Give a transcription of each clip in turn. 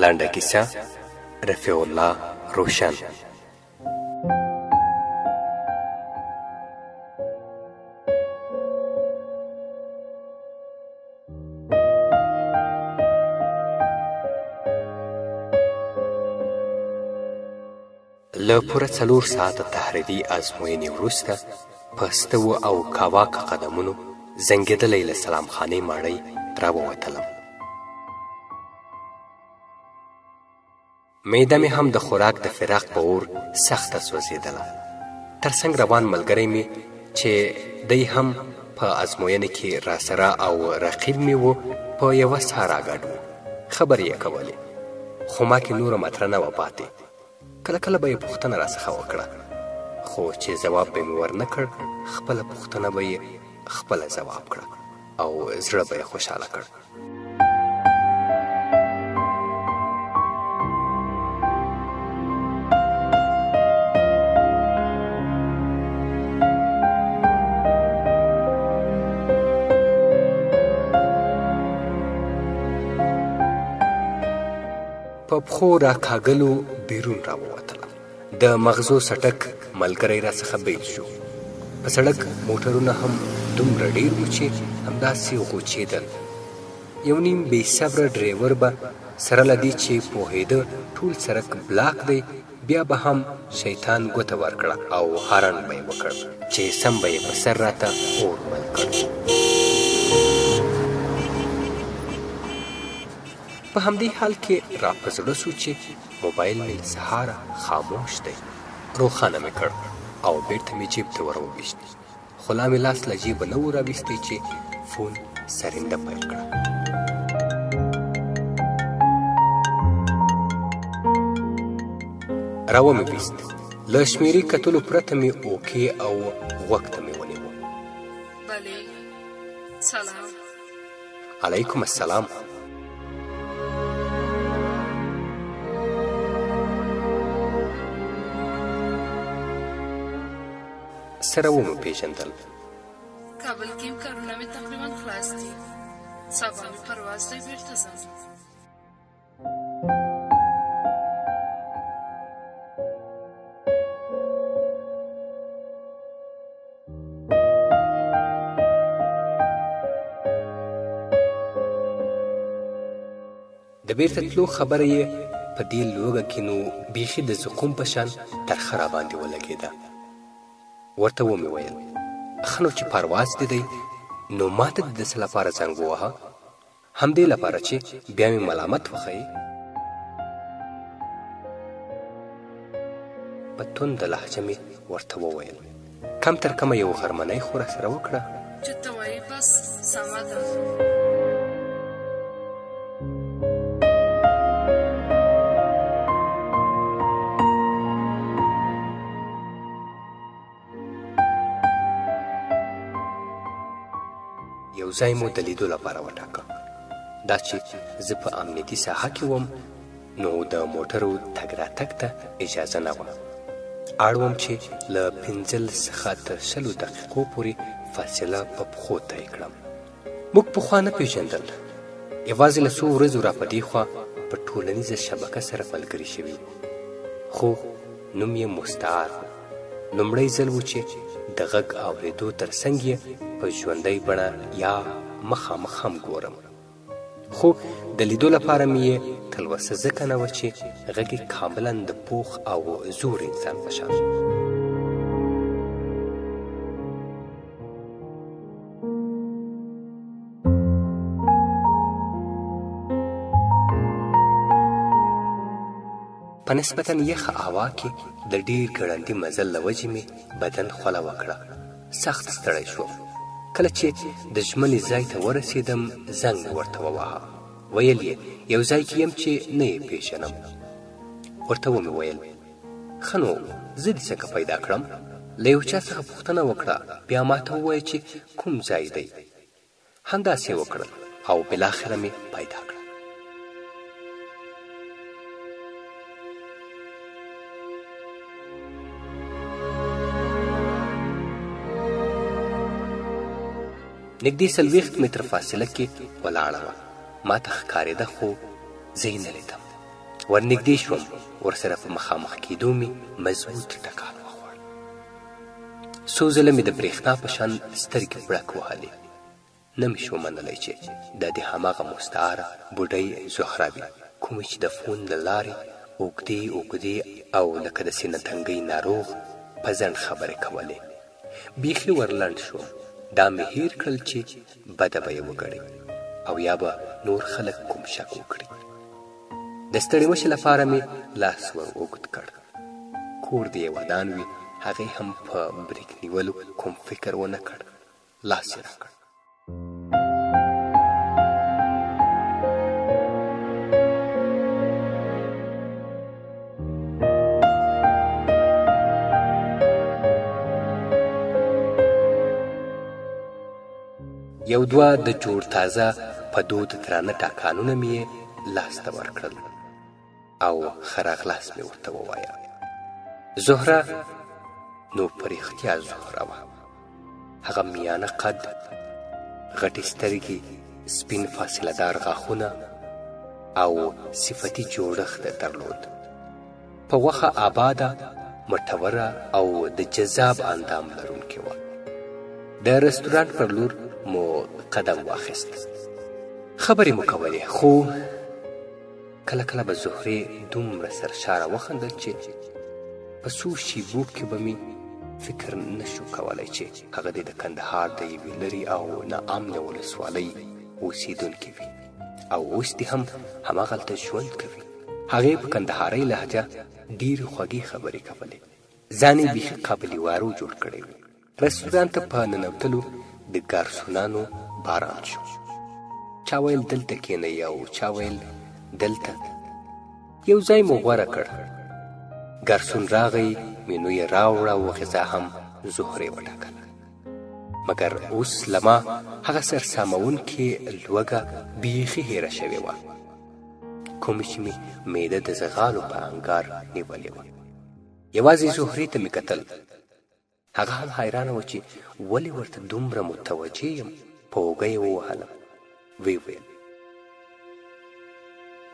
لنډه کیسه رفیع الله روشن. له پوره 4 ساعته تحریري ازموینې وروسته په ستو او کاواکه قدمونو زنګېدلی له سلام خانې ماڼۍ راووتلم. معده مې هم د خوراک د فراق په اور سخته سوځېدله. تر څنګ روان ملګری مې چې دی هم په ازموینه کې راسره او رقیب مې و په یوه سا راګډ و. خبرې یې کولې خو ما کې نوره مطره نه وه پاتې. کله کله به یې پوښتنه راڅخه وکړه، خو چې ځواب به مې ورنه کړ خپله پوښتنه به یې خپله ځواب کړه او زړه به یې خوشحاله کړ. په پښو راکاږلو بیرون راووتلم. د مغزو سټک ملګری راڅخه بیل شو. په سړک موټرونه هم دومره ډېر وو چې همداسې غوچېدل. یو نیم بې صبره ډریور به سره له دې چې پوهېده ټول سړک بلاک دی بیا به هم شیطان ګوته ورکړه او هارن به یې وکړ چې سم به یې په سر راته اور بل کړ. په همدې حال کې را په زړه سو چې موبایل مې له سهاره خاموش دی. روښانه مې کړ او بیرته مې جیب ته ور وویشت، خو لا مې لاس له جیبه نه و راویستی چې فون سرنده پیل کړه. را ومې ویست. له شمېرې کتلو پرته مې اوکې او غوږ ته مې ونیو. بلې سلام. علیکم السلام. سره ومو پیژندل. کابل کې کارونه مې تقریبا خلاص دي. سبا مې پرواز دی بیرته ځم. د بیرته تلو خبره یې په دې لوږه کې نو بیخي د زقوم په شان ترخه راباندې ولګېده. ورته ومې ویل ښه نو چې پرواز دې دی نو ما ته د څه لپاره زنګ ووهه؟ همدې لپاره چې بیا مې ملامت وښیې. په تنده لهجه مې ورته وویل کم تر کمه یو غرمنۍ خو راسره وکړه. چې ته وایې بس سمه ده. یو ځای مو د لیدو لپاره وټاکه. دا چې زه په امنیتي ساحه کې وم نو د موټرو تګ راتګ ته اجازه نه وه. اړ وم چې له 15 څخه تر 20 دقیقو پورې فاصله په پښو طی کړم. موږ پخوا نه پیژندل، یوازې له څو ورځو را په دې خوا په ټولنیزه شبکه سره ملګري شوي، خو نوم یې مستعار. لومړی ځل و چې د غږ اورېدو تر څنګ یې په ژوندۍ بڼه یا مخامخ هم ګورم، خو د لیدو لپاره مې یې تلوسه ځکه نه وه چې غږ یې کاملا د پوخ او زور انسان په شان. په نسبتا یخه هوا کې د ډېر ګړندي مزل له وجې مې بدن خوله وکړه. سخت ستړی شوم. کله چې د ژمنې ځای ته ورسېدم زنګ مې ورته وواهه. ویل یې یو ځای کې یم چې نه یې پېژنم. ورته ومې ویل ښه نو زه دې څنګه پیدا کړم؟ له یو چا څخه پوښتنه وکړه، بیا ما ته ووایه چې کوم ځای دی. همداسې وکړل او بالاخره مې پیدا کړه. نږدې 40 متره فاصله کې ولاړه وه. ما ته ښکارېده خو زه یې نه لیدم. ورنږدې شوم، ورسره په مخامخ کېدو مې مضبوط ټکان وخوړ. څو ځله مې د برېښنا په شان سترګې پړک وهلې. نه مې شو منلی چې دا د هماغه مستعاره بوډۍ زهره وي کومې چې د فون له لارې اوږدې اوږدې او لکه د سینه تنګۍ ناروغ په ځنډ خبرې کولې. بیخي ورلنډ شوم. دا مې هیر کړل چې بده به یې وګڼي او یا به نور خلک کوم شک وکړي. د ستړې مشې لپاره مې لاس ور اوږد کړ. کور د یې ودان وي، هغې هم په بریک نیولو کوم فکر ونه کړ. لاس یې راکړ. یو دوه د جوړ تازه په دود درانه ټاکانونه مې لاس ته ورکړل او ښه راغلاست مې ورته ووایه. زهره نو په رښتیا زهره وه. هغه میانه قد، غټې سترګې، سپین فاصله دار غاښونه او صفتي جوړښت درلود. په غوښه آباده، مټوره او د جذاب اندام لرونکې وه. د رستورانت پر لور مو قدم واخیست. خبرې مو کولې، خو کله کله به زهرې دومره سرشاره وخندل چې په څو شیبو کې به مې فکر نشو کولی چې هغه د کندهار د یوې لرې او ناامنه ولسوالۍ اوسېدونکې وي او اوس دې هم هماغلته ژوند کوي. هغې په کندهارۍ لهجه ډېرې خوږې خبرې کولې. ځان یې بیخي قابلي وارو جوړ کړی و. رستورانت ته په ننوتلو د ګارسونانو باران شو. چا ویل دلته کښېنئ او چا ویل دلته. یو ځای مو غوره کړ. ګارسون راغی، مینو یې راوړه او غذا هم زهرې وټاکله. مګر اوس له ما هغه سرسامونکې لوږه بیخي هیره شوې وه کومې چې مې معده د زغالو په انګار نیولې وه. یوازې زهرې ته مې کتل. هغه هم حیرانه وه چې ولې ورته دومره متوجه یم. په اوږه یې ووهلم. ویې ویل: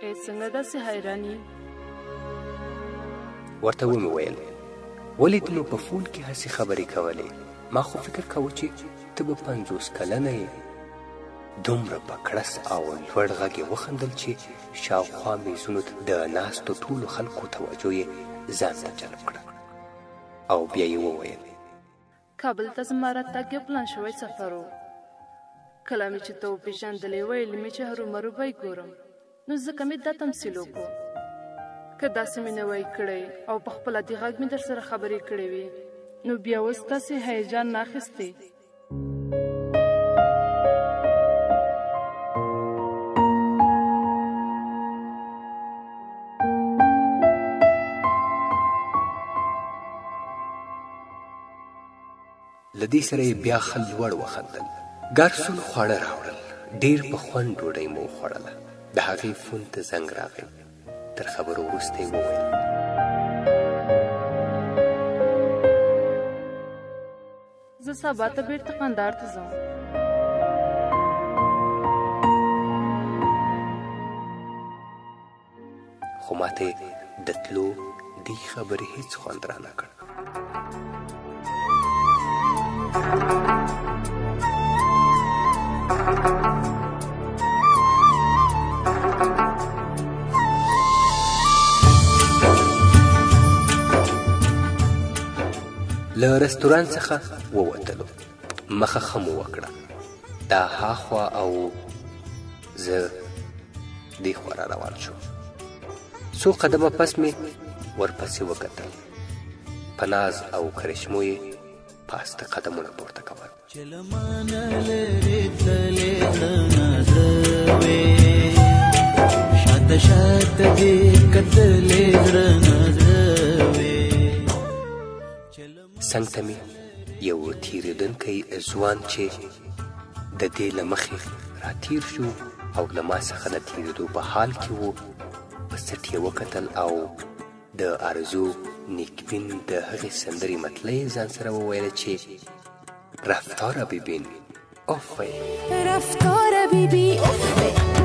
ای څنګه داسې حیران یې؟ ورته ومې ویل: ولې ته نو په فون کې هسې خبرې کولې؟ ما خو فکر کوه چې ته به 50 کلنه یې. دومره په کړس او لوړ غږ یې وخندل چې شاوخوا میزونو ته د ناستو ټولو خلکو توجه یې ځان ته جلب کړه او بیا یې وویل: کابل ته زما راتګ یو پلان شوی سفر و. کله مې چې ته وپېژندلې ویل مې چې هرومرو به یې ګورم، نو ځکه مې دا تمثیل وکړو. که داسې مې نه وای کړی او په خپله د غږ مې در سره خبرې کړې وي، نو بیا اوس تاسې هیجان نه اخیستې. له دې سره یې بیا ښه لوړ وخندل. ګارسون خواړه راوړل. ډېر په خوند ډوډۍ مو وخوړله. د هغې فون ته زنګ راغی. تر خبرو وروسته یې وویل: زه سبا ته بېرته قندهار ته ځم. خو ماته د تلو دې خبرې هېڅ خوند رانه کړ. له رستوران څخه ووتلو. مخه ښه مو وکړه. دا هاخوا او زه دې خوا را روان شو. څو قدمه پس مې ورپسې وکتل. په ناز او کرشمو یې پاسته قدمونه پورته کول. څنګ ته مې یو تېرېدونکی ځوان چې د دې له مخې راتېر شو او له ما څخه د تېرېدو په حال کې و په سټ یې وکتل او د آرزو نیکبین د هغې سندرې مطلع ځان سره وویله چې رفتار بیبین اوفی رفتار بیبی اوفی